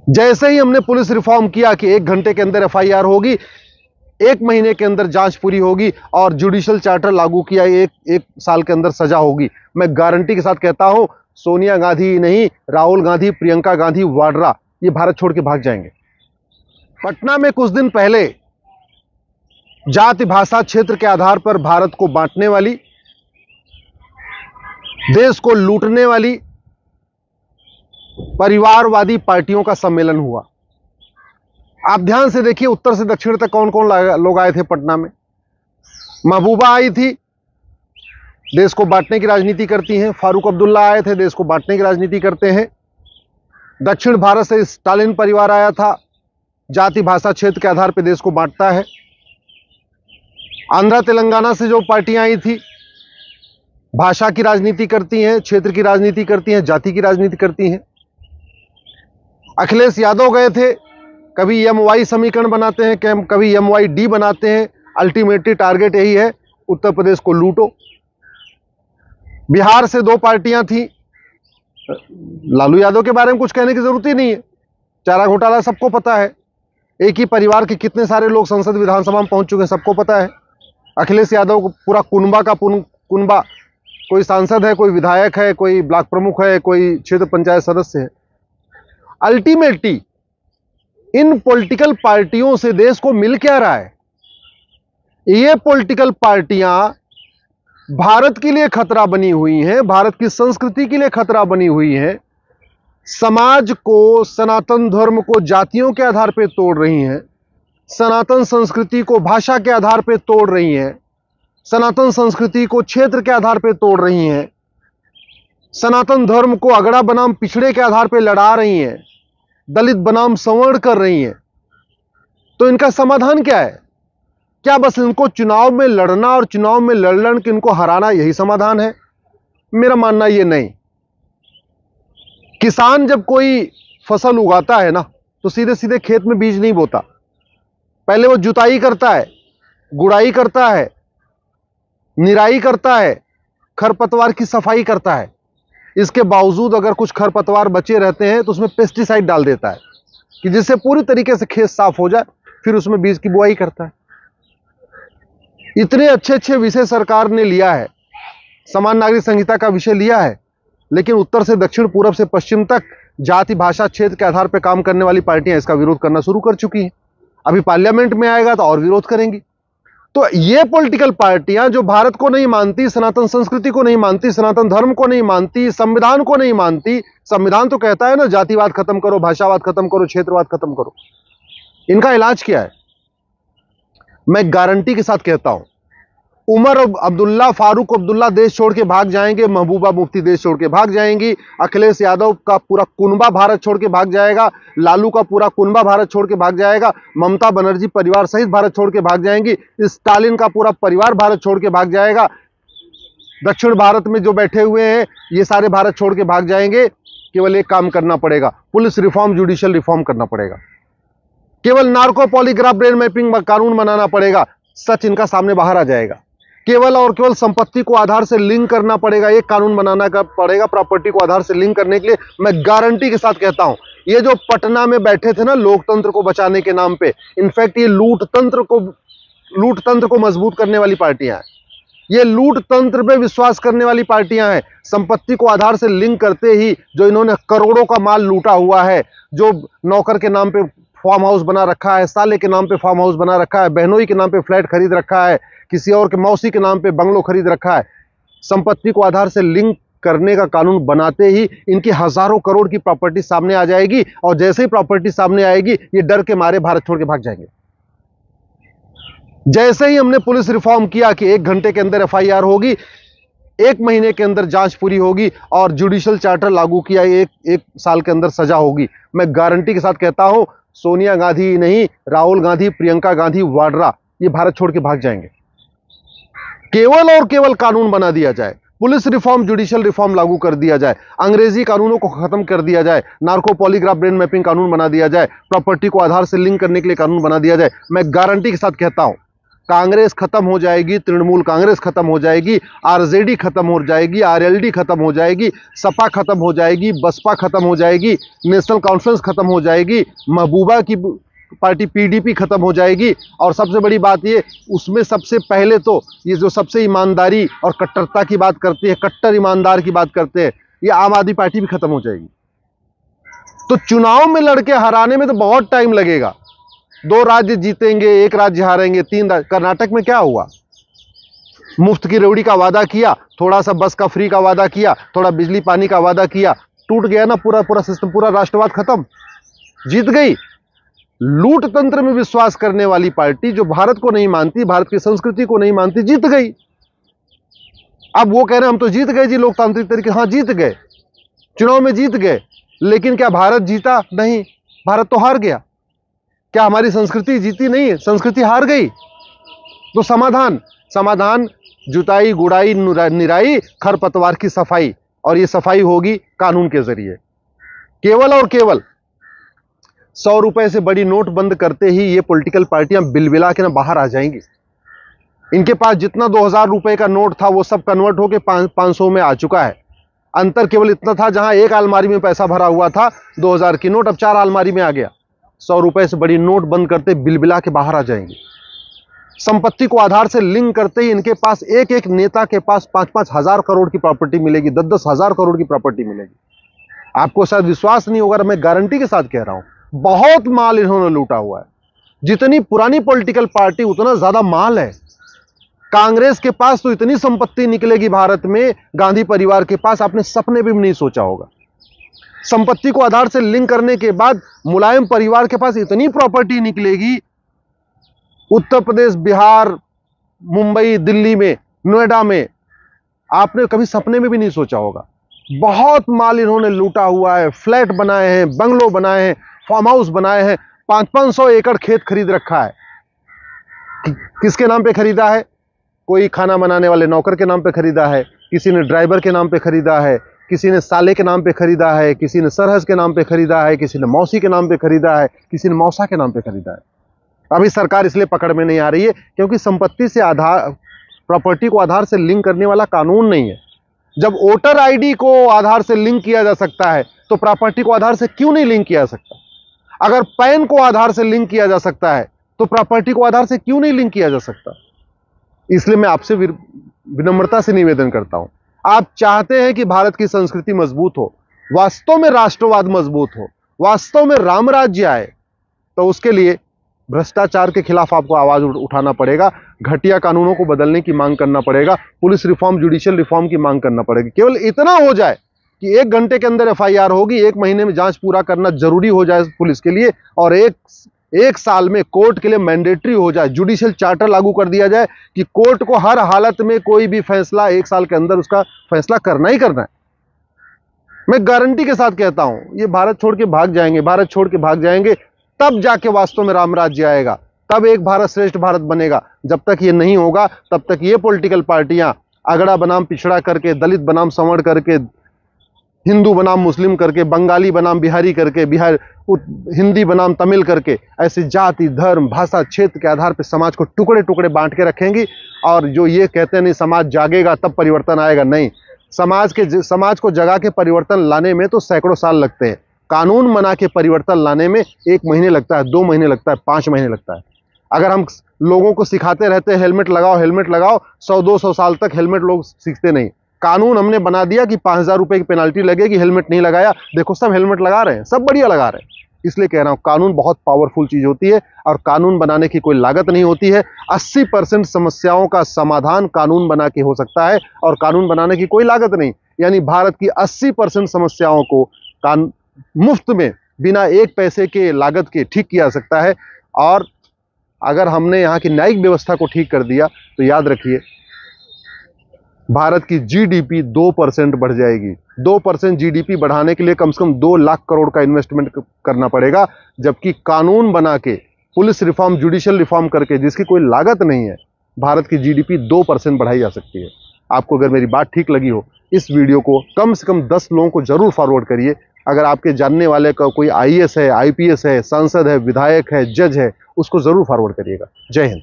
जैसे ही हमने police reform किया कि 1 घंटे के अंदर एफआईआर होगी, 1 महीने के अंदर जांच पूरी होगी और जुडिशियल चार्टर लागू किया, एक साल के अंदर सजा होगी। मैं गारंटी के साथ कहता हूं, सोनिया गांधी ही नहीं, राहुल गांधी, प्रियंका गांधी, वाड्रा, ये भारत छोड़ के भाग जाएंगे। पटना में कुछ दिन पहले जाति भाषा क्षेत्र के आधार पर भारत को बांटने वाली, देश को लूटने वाली परिवारवादी पार्टियों का सम्मेलन हुआ। आप ध्यान से देखिए, उत्तर से दक्षिण तक कौन कौन लोग आए थे पटना में। महबूबा आई थी, देश को बांटने की राजनीति करती हैं। फारूक अब्दुल्ला आए थे, देश को बांटने की राजनीति करते हैं। दक्षिण भारत से स्टालिन परिवार आया था, जाति भाषा क्षेत्र के आधार पर देश को बांटता है। आंध्र तेलंगाना से जो पार्टियां आई थी, भाषा की राजनीति करती हैं, क्षेत्र की राजनीति करती हैं, जाति की राजनीति करती हैं। अखिलेश यादव गए थे, कभी एमवाई समीकरण बनाते हैं, कभी MYD बनाते हैं। अल्टीमेटली टारगेट यही है, उत्तर प्रदेश को लूटो। बिहार से 2 पार्टियां थी। लालू यादव के बारे में कुछ कहने की जरूरत ही नहीं है, चारा घोटाला सबको पता है। एक ही परिवार के कितने सारे लोग संसद विधानसभा में पहुंच चुके हैं, सबको पता है। अखिलेश यादव को पूरा कुनबा का कुनबा, कोई सांसद है, कोई विधायक है, कोई ब्लॉक प्रमुख है, कोई क्षेत्र पंचायत सदस्य है। अल्टीमेटली इन पॉलिटिकल पार्टियों से देश को मिल क्या रहा है? ये पॉलिटिकल पार्टियां भारत के लिए खतरा बनी हुई हैं, भारत की संस्कृति के लिए खतरा बनी हुई हैं। समाज को, सनातन धर्म को जातियों के आधार पर तोड़ रही हैं, सनातन संस्कृति को भाषा के आधार पर तोड़ रही हैं, सनातन संस्कृति को क्षेत्र के आधार पर तोड़ रही हैं, सनातन धर्म को अगड़ा बनाम पिछड़े के आधार पर लड़ा रही हैं, दलित बनाम सवर्ण कर रही हैं। तो इनका समाधान क्या है? क्या बस इनको चुनाव में लड़ना और चुनाव में लड़ के इनको हराना, यही समाधान है? मेरा मानना ये नहीं। किसान जब कोई फसल उगाता है ना, तो सीधे सीधे खेत में बीज नहीं बोता। पहले वो जुताई करता है, गुड़ाई करता है, निराई करता है, खरपतवार की सफाई करता है। इसके बावजूद अगर कुछ खरपतवार बचे रहते हैं तो उसमें पेस्टिसाइड डाल देता है कि जिससे पूरी तरीके से खेत साफ हो जाए, फिर उसमें बीज की बुआई करता है। इतने अच्छे अच्छे विषय सरकार ने लिया है, समान नागरिक संहिता का विषय लिया है, लेकिन उत्तर से दक्षिण, पूरब से पश्चिम तक जाति भाषा क्षेत्र के आधार पर काम करने वाली पार्टियां इसका विरोध करना शुरू कर चुकी हैं। अभी पार्लियामेंट में आएगा तो और विरोध करेंगी। तो ये पॉलिटिकल पार्टियां जो भारत को नहीं मानती, सनातन संस्कृति को नहीं मानती, सनातन धर्म को नहीं मानती, संविधान को नहीं मानती। संविधान तो कहता है ना, जातिवाद खत्म करो, भाषावाद खत्म करो, क्षेत्रवाद खत्म करो। इनका इलाज क्या है? मैं गारंटी के साथ कहता हूं, उमर अब्दुल्ला, फारूक अब्दुल्ला देश छोड़ के भाग जाएंगे, महबूबा मुफ्ती देश छोड़ के भाग जाएंगी, अखिलेश यादव का पूरा कुनबा भारत छोड़ के भाग जाएगा, लालू का पूरा कुनबा भारत छोड़ के भाग जाएगा, ममता बनर्जी परिवार सहित भारत छोड़ के भाग जाएंगी, स्टालिन का पूरा परिवार भारत छोड़ के भाग जाएगा, दक्षिण भारत में जो बैठे हुए हैं ये सारे भारत छोड़ के भाग जाएंगे। केवल एक काम करना पड़ेगा, पुलिस रिफॉर्म, जुडिशियल रिफॉर्म करना पड़ेगा। केवल नार्को पॉलीग्राफ ब्रेन मैपिंग कानून बनाना पड़ेगा, सच इनका सामने बाहर आ जाएगा। केवल और केवल संपत्ति को आधार से लिंक करना पड़ेगा, एक कानून बनाना पड़ेगा प्रॉपर्टी को आधार से लिंक करने के लिए। मैं गारंटी के साथ कहता हूं, ये जो पटना में बैठे थे ना लोकतंत्र को बचाने के नाम पे, इनफैक्ट ये लूट तंत्र को मजबूत करने वाली पार्टियां हैं। ये लूट तंत्र पे विश्वास करने वाली पार्टियां हैं। संपत्ति को आधार से लिंक करते ही जो इन्होंने करोड़ों का माल लूटा हुआ है, जो नौकर के नाम पे फार्म हाउस बना रखा है, साले के नाम पे फार्म हाउस बना रखा है, बहनोई के नाम पे फ्लैट खरीद रखा है, किसी और के मौसी के नाम पे बंगलो खरीद रखा है। संपत्ति को आधार से लिंक करने का कानून बनाते ही इनकी हजारों करोड़ की प्रॉपर्टी सामने आ जाएगी, और जैसे ही प्रॉपर्टी सामने आएगी ये डर के मारे भारत छोड़ के भाग जाएंगे। जैसे ही हमने पुलिस रिफॉर्म किया कि 1 घंटे के अंदर एफआईआर होगी, 1 महीने के अंदर जांच पूरी होगी और जुडिशियल चार्टर लागू किया, एक साल के अंदर सजा होगी। मैं गारंटी के साथ कहता हूं, सोनिया गांधी ही नहीं, राहुल गांधी, प्रियंका गांधी, वाड्रा, ये भारत छोड़ के भाग जाएंगे। केवल और केवल कानून बना दिया जाए, पुलिस रिफॉर्म, जुडिशियल रिफॉर्म लागू कर दिया जाए, अंग्रेजी कानूनों को खत्म कर दिया जाए, नार्को पॉलीग्राफ ब्रेन मैपिंग कानून बना दिया जाए, प्रॉपर्टी को आधार से लिंक करने के लिए कानून बना दिया जाए। मैं गारंटी के साथ कहता हूं, कांग्रेस खत्म हो जाएगी, तृणमूल कांग्रेस खत्म हो जाएगी, आरजेडी खत्म हो जाएगी, आरएलडी खत्म हो जाएगी, सपा खत्म हो जाएगी, बसपा खत्म हो जाएगी, नेशनल कॉन्फ्रेंस खत्म हो जाएगी, महबूबा की पार्टी पीडीपी खत्म हो जाएगी। और सबसे बड़ी बात ये, उसमें सबसे पहले तो ये जो सबसे ईमानदारी और कट्टरता की बात करती है, कट्टर ईमानदार की बात करते हैं, ये आम आदमी पार्टी भी खत्म हो जाएगी। तो चुनाव में लड़के हराने में तो बहुत टाइम लगेगा। 2 राज्य जीतेंगे, 1 राज्य हारेंगे, 3 राज्य। कर्नाटक में क्या हुआ? मुफ्त की रेवड़ी का वादा किया, थोड़ा सा बस का फ्री का वादा किया, थोड़ा बिजली पानी का वादा किया, टूट गया ना पूरा सिस्टम, पूरा राष्ट्रवाद खत्म, जीत गई। लूट तंत्र में विश्वास करने वाली पार्टी जो भारत को नहीं मानती, भारत की संस्कृति को नहीं मानती, जीत गई। अब वो कह रहे हैं हम तो जीत गए जी लोकतांत्रिक तरीके। हाँ, जीत गए, चुनाव में जीत गए, लेकिन क्या भारत जीता? नहीं, भारत तो हार गया। क्या हमारी संस्कृति जीती? नहीं, संस्कृति हार गई। तो समाधान जुताई, गुड़ाई, निराई, खरपतवार की सफाई, और ये सफाई होगी कानून के जरिए। केवल और केवल 100 रुपए से बड़ी नोट बंद करते ही ये पॉलिटिकल पार्टियां बिलबिला के ना बाहर आ जाएंगी। इनके पास जितना 2000 रुपए का नोट था वो सब कन्वर्ट होकर 500 में आ चुका है। अंतर केवल इतना था, जहां एक अलमारी में पैसा भरा हुआ था 2000 की नोट, अब 4 अलमारी में आ गया। 100 रुपए से बड़ी नोट बंद करते बिलबिला के बाहर आ जाएंगे। संपत्ति को आधार से लिंक करते ही इनके पास एक एक नेता के पास 5-5 हजार करोड़ की प्रॉपर्टी मिलेगी, 10-10 हजार करोड़ की प्रॉपर्टी मिलेगी। आपको शायद विश्वास नहीं होगा, मैं गारंटी के साथ कह रहा हूं, बहुत माल इन्होंने लूटा हुआ है। जितनी पुरानी पॉलिटिकल पार्टी उतना ज्यादा माल है। कांग्रेस के पास तो इतनी संपत्ति निकलेगी भारत में, गांधी परिवार के पास आपने सपने भी नहीं सोचा होगा। संपत्ति को आधार से लिंक करने के बाद मुलायम परिवार के पास इतनी प्रॉपर्टी निकलेगी, उत्तर प्रदेश, बिहार, मुंबई, दिल्ली में, नोएडा में, आपने कभी सपने में भी नहीं सोचा होगा। बहुत माल इन्होंने लूटा हुआ है, फ्लैट बनाए हैं, बंगलो बनाए हैं, फार्म हाउस बनाए हैं, 500-500 एकड़ खेत खरीद रखा है। किसके नाम पे खरीदा है? कोई खाना बनाने वाले नौकर के नाम पे खरीदा है, किसी ने ड्राइवर के नाम पे खरीदा है, किसी ने साले के नाम पे खरीदा है, किसी ने सरहज के नाम पे खरीदा है, किसी ने मौसी के नाम पे खरीदा है, किसी ने मौसा के नाम पे खरीदा है। अभी सरकार इसलिए पकड़ में नहीं आ रही है क्योंकि संपत्ति से आधार, प्रॉपर्टी को आधार से लिंक करने वाला कानून नहीं है। जब वोटर आईडी को आधार से लिंक किया जा सकता है तो प्रॉपर्टी को आधार से क्यों नहीं लिंक किया जा सकता? अगर पैन को आधार से लिंक किया जा सकता है तो प्रॉपर्टी को आधार से क्यों नहीं लिंक किया जा सकता? इसलिए मैं आपसे विनम्रता से निवेदन करता हूं, आप चाहते हैं कि भारत की संस्कृति मजबूत हो, वास्तव में राष्ट्रवाद मजबूत हो, वास्तव में राम राज्य आए, तो उसके लिए भ्रष्टाचार के खिलाफ आपको आवाज उठाना पड़ेगा, घटिया कानूनों को बदलने की मांग करना पड़ेगा, पुलिस रिफॉर्म, जुडिशियल रिफॉर्म की मांग करना पड़ेगी। केवल इतना हो जाए कि 1 घंटे के अंदर एफआईआर होगी, 1 महीने में जांच पूरा करना जरूरी हो जाए पुलिस के लिए, और एक साल में कोर्ट के लिए मैंडेटरी हो जाए, जुडिशियल चार्टर लागू कर दिया जाए कि कोर्ट को हर हालत में कोई भी फैसला 1 साल के अंदर उसका फैसला करना ही करना है। मैं गारंटी के साथ कहता हूं, ये भारत छोड़ के भाग जाएंगे, भारत छोड़ के भाग जाएंगे, तब जाके वास्तव में राम राज्य आएगा, तब एक भारत श्रेष्ठ भारत बनेगा। जब तक ये नहीं होगा तब तक ये पॉलिटिकल पार्टियां अगड़ा बनाम पिछड़ा करके, दलित बनाम संवर्ण करके, हिंदू बनाम मुस्लिम करके, बंगाली बनाम बिहारी करके, हिंदी बनाम तमिल करके, ऐसे जाति, धर्म, भाषा, क्षेत्र के आधार पर समाज को टुकड़े टुकड़े बांट के रखेंगी। और जो ये कहते हैं नहीं समाज जागेगा तब परिवर्तन आएगा, नहीं, समाज को जगा के परिवर्तन लाने में तो सैकड़ों साल लगते हैं। कानून बना के परिवर्तन लाने में 1 महीने लगता है, 2 महीने लगता है, 5 महीने लगता है। अगर हम लोगों को सिखाते रहते हैं हेलमेट लगाओ, हेलमेट लगाओ, 100-200 साल तक हेलमेट लोग सीखते नहीं। कानून हमने बना दिया कि 5000 रुपए की पेनल्टी लगेगी, हेलमेट नहीं लगाया, देखो सब हेलमेट लगा रहे हैं, सब बढ़िया लगा रहे हैं। इसलिए कह रहा हूं, कानून बहुत पावरफुल चीज होती है और कानून बनाने की कोई लागत नहीं होती है। 80% समस्याओं का समाधान कानून बना के हो सकता है और कानून बनाने की कोई लागत नहीं। यानी भारत की 80% समस्याओं को मुफ्त में बिना 1 पैसे के लागत के ठीक किया जा सकता है। और अगर हमने यहाँ की न्यायिक व्यवस्था को ठीक कर दिया तो याद रखिए, भारत की जीडीपी 2% बढ़ जाएगी। 2% जीडीपी बढ़ाने के लिए कम से कम 2 लाख करोड़ का इन्वेस्टमेंट करना पड़ेगा, जबकि कानून बना के, पुलिस रिफॉर्म, जुडिशियल रिफॉर्म करके, जिसकी कोई लागत नहीं है, भारत की जीडीपी 2% बढ़ाई जा सकती है। आपको अगर मेरी बात ठीक लगी हो, इस वीडियो को कम से कम 10 लोगों को जरूर फॉरवर्ड करिए। अगर आपके जानने वाले का कोई आईएएस है, आईपीएस है, सांसद है, विधायक है, जज है, उसको जरूर फॉरवर्ड करिएगा। जय हिंद।